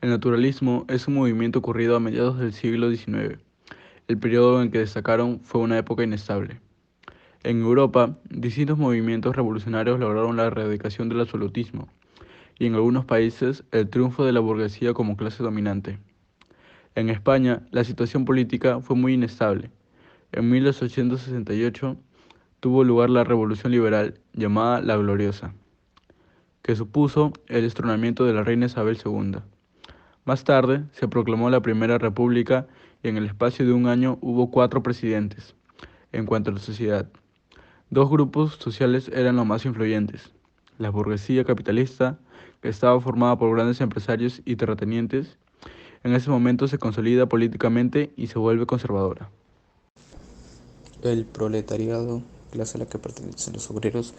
El naturalismo es un movimiento ocurrido a mediados del siglo XIX. El periodo en que destacaron fue una época inestable. En Europa, distintos movimientos revolucionarios lograron la erradicación del absolutismo y en algunos países el triunfo de la burguesía como clase dominante. En España, la situación política fue muy inestable. En 1868 tuvo lugar la Revolución Liberal, llamada La Gloriosa, que supuso el destronamiento de la reina Isabel II. Más tarde, se proclamó la Primera República y en el espacio de un año hubo 4 presidentes. En cuanto a la sociedad, 2 grupos sociales eran los más influyentes. La burguesía capitalista, que estaba formada por grandes empresarios y terratenientes, en ese momento se consolida políticamente y se vuelve conservadora. El proletariado, clase a la que pertenecen los obreros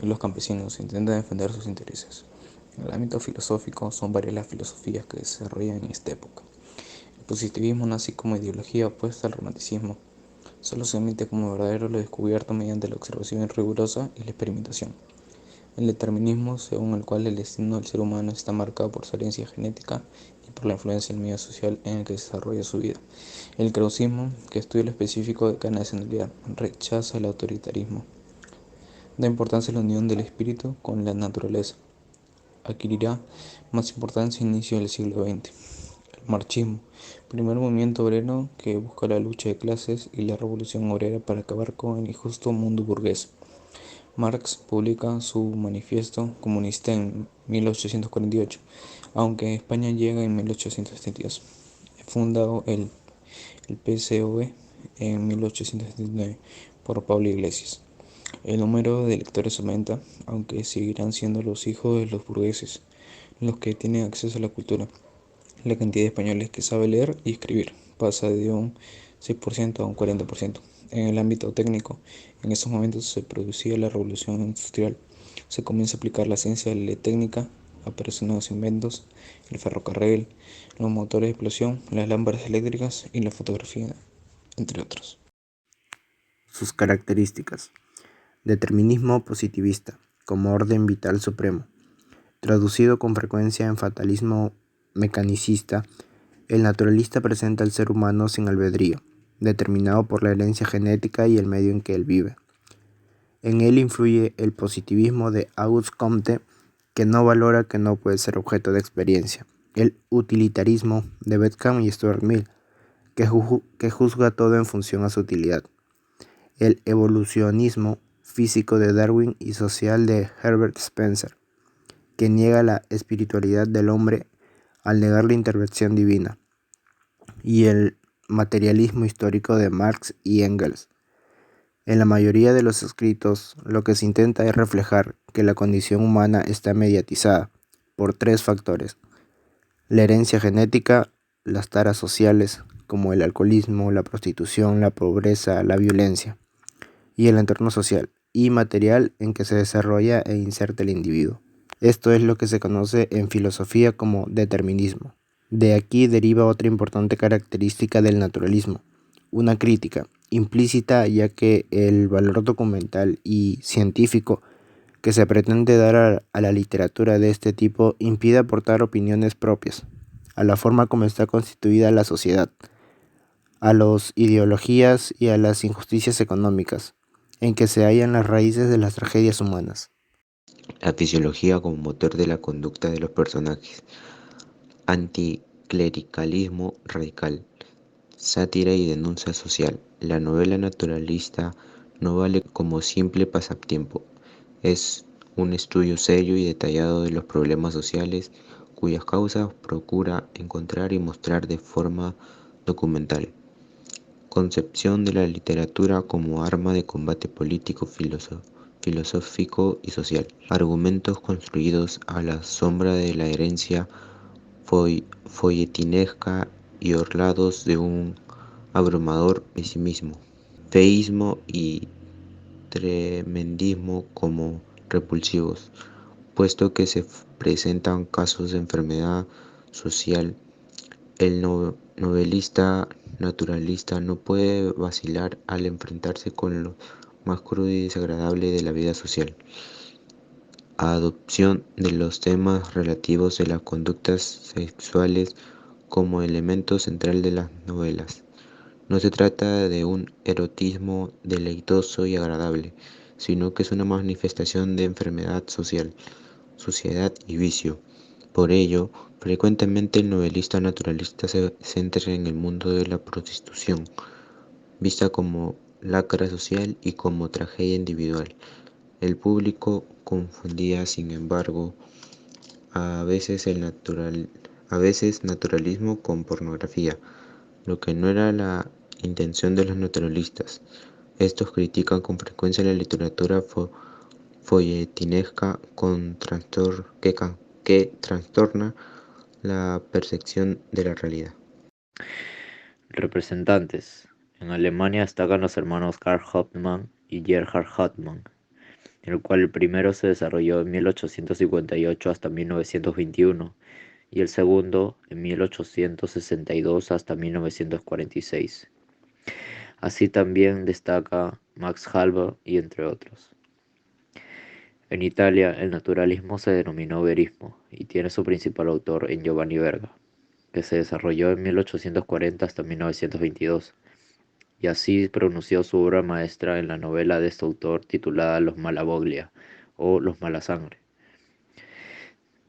y los campesinos, intenta defender sus intereses. En el ámbito filosófico, son varias las filosofías que se desarrollan en esta época. El positivismo nace como ideología opuesta al romanticismo. Solo se admite como verdadero lo descubierto mediante la observación rigurosa y la experimentación. El determinismo, según el cual el destino del ser humano está marcado por su herencia genética y por la influencia del medio social en el que se desarrolla su vida. El krausismo, que estudia lo específico de cada nacionalidad, rechaza el autoritarismo. Da importancia a la unión del espíritu con la naturaleza. Adquirirá más importancia a inicio del siglo XX. El marxismo, primer movimiento obrero que busca la lucha de clases y la revolución obrera para acabar con el injusto mundo burgués. Marx publica su Manifiesto Comunista en 1848, aunque España llega en 1872. Funda el PCV en 1879 por Pablo Iglesias. El número de lectores aumenta, aunque seguirán siendo los hijos de los burgueses los que tienen acceso a la cultura. La cantidad de españoles que sabe leer y escribir pasa de un 6% a un 40%. En el ámbito técnico, en esos momentos se producía la revolución industrial. Se comienza a aplicar la ciencia de la técnica, aparecen nuevos inventos, el ferrocarril, los motores de explosión, las lámparas eléctricas y la fotografía, entre otros. Sus características. Determinismo positivista, como orden vital supremo. Traducido con frecuencia en fatalismo mecanicista, el naturalista presenta al ser humano sin albedrío, determinado por la herencia genética y el medio en que él vive. En él influye el positivismo de Auguste Comte, que no valora que no puede ser objeto de experiencia. El utilitarismo de Bentham y Stuart Mill, que juzga todo en función a su utilidad. El evolucionismo físico de Darwin y social de Herbert Spencer, que niega la espiritualidad del hombre al negar la intervención divina. Y el materialismo histórico de Marx y Engels. En la mayoría de los escritos, lo que se intenta es reflejar que la condición humana está mediatizada por 3 factores: la herencia genética, las taras sociales, como el alcoholismo, la prostitución, la pobreza, la violencia, y el entorno social y material en que se desarrolla e inserta el individuo. Esto es lo que se conoce en filosofía como determinismo. De aquí deriva otra importante característica del naturalismo, una crítica implícita, ya que el valor documental y científico que se pretende dar a la literatura de este tipo impide aportar opiniones propias, a la forma como está constituida la sociedad, a las ideologías y a las injusticias económicas, en que se hallan las raíces de las tragedias humanas. La fisiología como motor de la conducta de los personajes. Anticlericalismo radical. Sátira y denuncia social. La novela naturalista no vale como simple pasatiempo. Es un estudio serio y detallado de los problemas sociales cuyas causas procura encontrar y mostrar de forma documental. Concepción de la literatura como arma de combate político, filosófico y social. Argumentos construidos a la sombra de la herencia folletinesca y orlados de un abrumador pesimismo. Feísmo y tremendismo como repulsivos, puesto que se presentan casos de enfermedad social. El novelista naturalista no puede vacilar al enfrentarse con lo más crudo y desagradable de la vida social. adopción de los temas relativos a las conductas sexuales como elemento central de las novelas. No se trata de un erotismo deleitoso y agradable, sino que es una manifestación de enfermedad social, suciedad y vicio. Por ello, frecuentemente el novelista naturalista se centra en el mundo de la prostitución, vista como lacra social y como tragedia individual. El público confundía, sin embargo, a veces naturalismo con pornografía, lo que no era la intención de los naturalistas. Estos critican con frecuencia la literatura folletinesca que trastorna la percepción de la realidad. Representantes. En Alemania destacan los hermanos Karl Hauptmann y Gerhard Hauptmann, el cual el primero se desarrolló en 1858 hasta 1921 y el segundo en 1862 hasta 1946. Así también destaca Max Halbe y entre otros. En Italia, el naturalismo se denominó verismo y tiene su principal autor en Giovanni Verga, que se desarrolló en 1840 hasta 1922, y así pronunció su obra maestra en la novela de este autor titulada Los Malavoglia o Los Malasangre.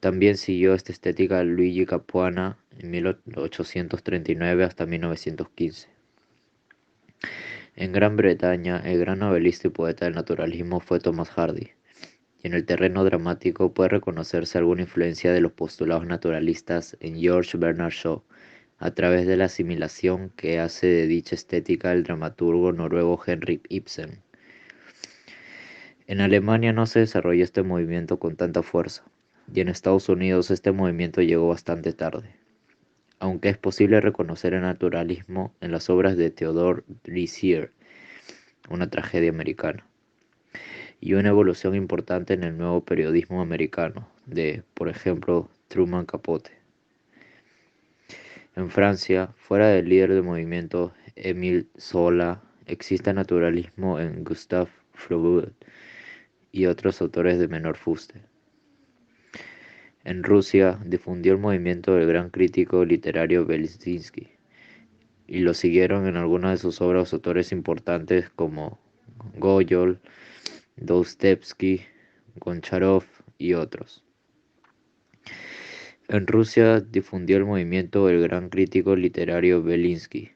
También siguió esta estética Luigi Capuana en 1839 hasta 1915. En Gran Bretaña, el gran novelista y poeta del naturalismo fue Thomas Hardy, y en el terreno dramático puede reconocerse alguna influencia de los postulados naturalistas en George Bernard Shaw, a través de la asimilación que hace de dicha estética el dramaturgo noruego Henrik Ibsen. En Alemania no se desarrolló este movimiento con tanta fuerza, y en Estados Unidos este movimiento llegó bastante tarde, aunque es posible reconocer el naturalismo en las obras de Theodore Dreiser, una tragedia americana, y una evolución importante en el nuevo periodismo americano de, por ejemplo, Truman Capote. En Francia, fuera del líder del movimiento Émile Zola, existe naturalismo en Gustave Flaubert y otros autores de menor fuste. En Rusia, difundió el movimiento del gran crítico literario Belzhinsky, y lo siguieron en algunas de sus obras autores importantes como Gogol, Dostoevsky, Goncharov y otros. En Rusia difundió el movimiento del gran crítico literario Belinsky,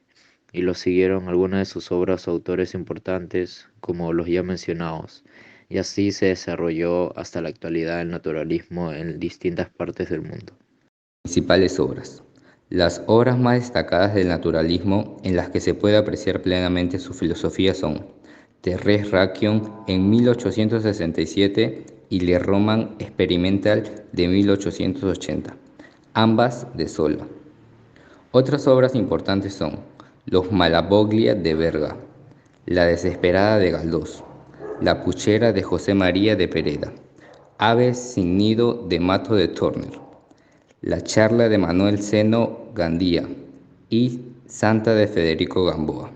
y lo siguieron algunas de sus obras autores importantes como los ya mencionados, y así se desarrolló hasta la actualidad el naturalismo en distintas partes del mundo. Principales obras. Las obras más destacadas del naturalismo en las que se puede apreciar plenamente su filosofía son Thérèse Raquion en 1867 y Le Roman Experimental de 1880, ambas de Zola. Otras obras importantes son Los Malavoglia de Verga, La Desesperada de Galdós, La Puchera de José María de Pereda, Aves sin nido de Mato de Turner, La charla de Manuel Seno Gandía y Santa de Federico Gamboa.